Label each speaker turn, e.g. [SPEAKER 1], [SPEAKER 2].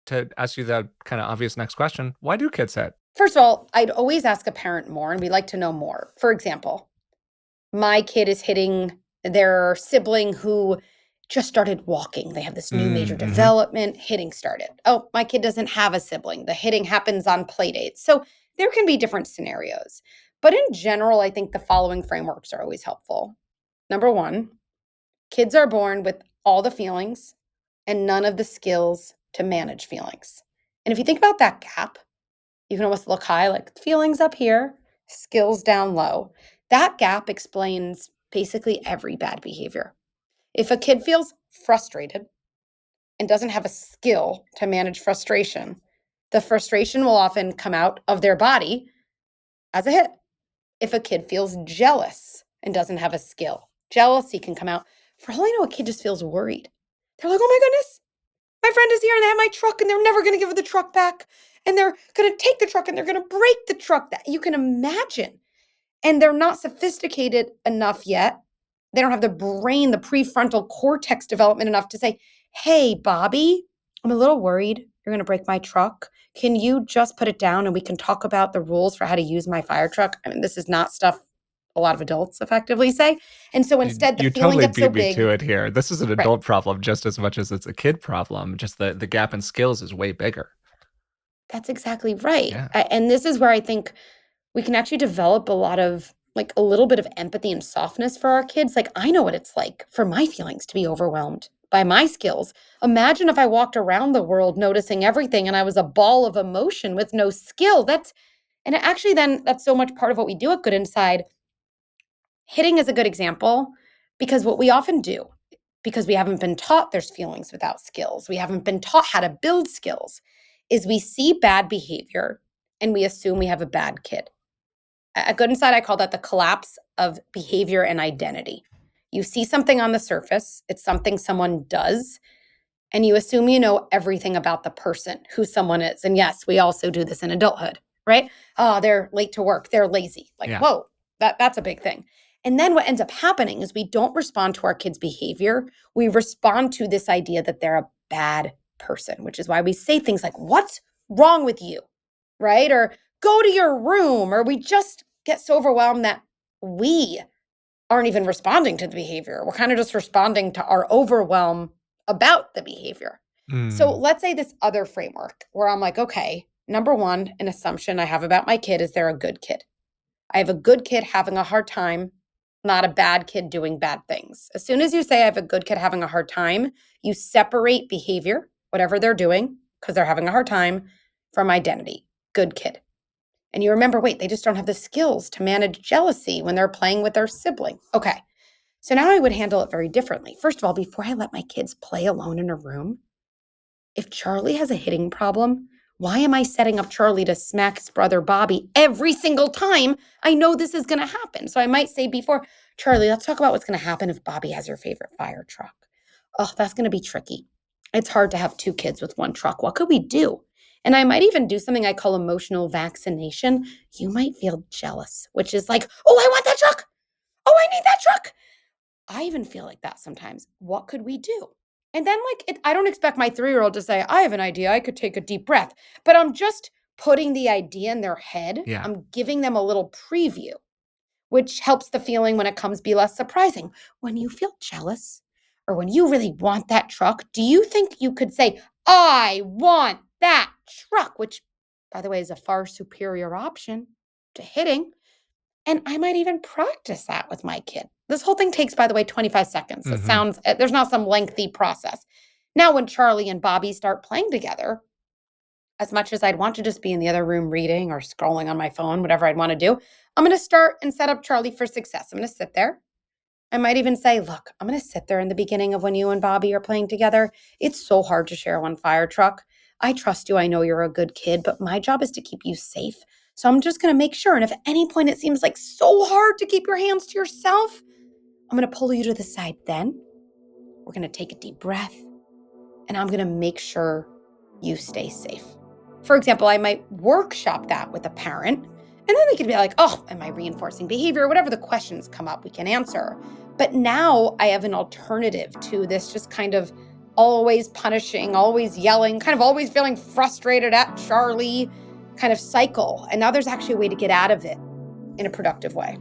[SPEAKER 1] to ask you the kind of obvious next question, why do kids hit?
[SPEAKER 2] First of all, I'd always ask a parent more, and we'd like to know more. For example, my kid is hitting their sibling who just started walking. They have this new major
[SPEAKER 1] Mm-hmm.
[SPEAKER 2] development, hitting started. Oh, my kid doesn't have a sibling. The hitting happens on play dates. So there can be different scenarios. But in general, I think the following frameworks are always helpful. Number one, kids are born with all the feelings and none of the skills to manage feelings. And if you think about that gap, you can almost look high, like feelings up here, skills down low. That gap explains basically every bad behavior. If a kid feels frustrated and doesn't have a skill to manage frustration, the frustration will often come out of their body as a hit. If a kid feels jealous and doesn't have a skill, jealousy can come out. For all I know, a kid just feels worried. They're like, oh my goodness, my friend is here and they have my truck and they're never going to give the truck back. And they're going to take the truck and they're going to break the truck. That you can imagine. And they're not sophisticated enough yet. They don't have the brain, the prefrontal cortex development enough to say, hey, Bobby, I'm a little worried. You're going to break my truck. Can you just put it down and we can talk about the rules for how to use my fire truck? I mean, this is not stuff a lot of adults effectively say. And so
[SPEAKER 1] You,
[SPEAKER 2] instead, the
[SPEAKER 1] you
[SPEAKER 2] feeling
[SPEAKER 1] totally
[SPEAKER 2] gets so
[SPEAKER 1] beat me
[SPEAKER 2] big.
[SPEAKER 1] to it here. This is an
[SPEAKER 2] Right.
[SPEAKER 1] adult problem just as much as it's a kid problem. Just the gap in skills is way bigger.
[SPEAKER 2] That's exactly right.
[SPEAKER 1] Yeah.
[SPEAKER 2] And this is where I think we can actually develop a lot of like a little bit of empathy and softness for our kids. Like, I know what it's like for my feelings to be overwhelmed by my skills. Imagine if I walked around the world noticing everything and I was a ball of emotion with no skill. And actually, then that's so much part of what we do at Good Inside. Hitting is a good example because what we often do, because we haven't been taught there's feelings without skills, we haven't been taught how to build skills, is we see bad behavior and we assume we have a bad kid. At Good Inside, I call that the collapse of behavior and identity. You see something on the surface, it's something someone does, and you assume you know everything about the person, who someone is. And yes, we also do this in adulthood, right? Oh, they're late to work, they're lazy. Like,
[SPEAKER 1] Yeah.
[SPEAKER 2] whoa, that's a big thing. And then what ends up happening is we don't respond to our kids' behavior. We respond to this idea that they're a bad person, which is why we say things like, what's wrong with you? Right? Or go to your room. Or we just get so overwhelmed that we aren't even responding to the behavior. We're kind of just responding to our overwhelm about the behavior. So
[SPEAKER 1] Mm.
[SPEAKER 2] let's say this other framework where I'm like, okay, number one, an assumption I have about my kid is they're a good kid. I have a good kid having a hard time, not a bad kid doing bad things. As soon as you say I have a good kid having a hard time, you separate behavior, whatever they're doing, because they're having a hard time, from identity. Good kid. And you remember, wait, they just don't have the skills to manage jealousy when they're playing with their sibling. Okay. So now I would handle it very differently. First of all, before I let my kids play alone in a room, if Charlie has a hitting problem, why am I setting up Charlie to smack his brother Bobby every single time I know this is going to happen? So I might say before, Charlie, let's talk about what's going to happen if Bobby has your favorite fire truck. Oh, that's going to be tricky. It's hard to have two kids with one truck. What could we do? And I might even do something I call emotional vaccination. You might feel jealous, which is like, oh, I want that truck. Oh, I need that truck. I even feel like that sometimes. What could we do? And then, I don't expect my 3-year-old to say, I have an idea. I could take a deep breath. But I'm just putting the idea in their head.
[SPEAKER 1] Yeah.
[SPEAKER 2] I'm giving them a little preview, which helps the feeling when it comes be less surprising. When you feel jealous or when you really want that truck, do you think you could say, I want that truck, which, by the way, is a far superior option to hitting? And I might even practice that with my kid. This whole thing takes, by the way, 25 seconds. It
[SPEAKER 1] Mm-hmm.
[SPEAKER 2] sounds, there's not some lengthy process. Now, when Charlie and Bobby start playing together, as much as I'd want to just be in the other room reading or scrolling on my phone, whatever I'd want to do, I'm going to start and set up Charlie for success. I'm going to sit there. I might even say, look, I'm going to sit there in the beginning of when you and Bobby are playing together. It's so hard to share one fire truck. I trust you. I know you're a good kid, but my job is to keep you safe. So I'm just going to make sure. And if at any point it seems like so hard to keep your hands to yourself, I'm going to pull you to the side then. We're going to take a deep breath and I'm going to make sure you stay safe. For example, I might workshop that with a parent and then they could be like, oh, am I reinforcing behavior? Whatever the questions come up, we can answer. But now I have an alternative to this just kind of always punishing, always yelling, kind of always feeling frustrated at Charlie kind of cycle. And now there's actually a way to get out of it in a productive way.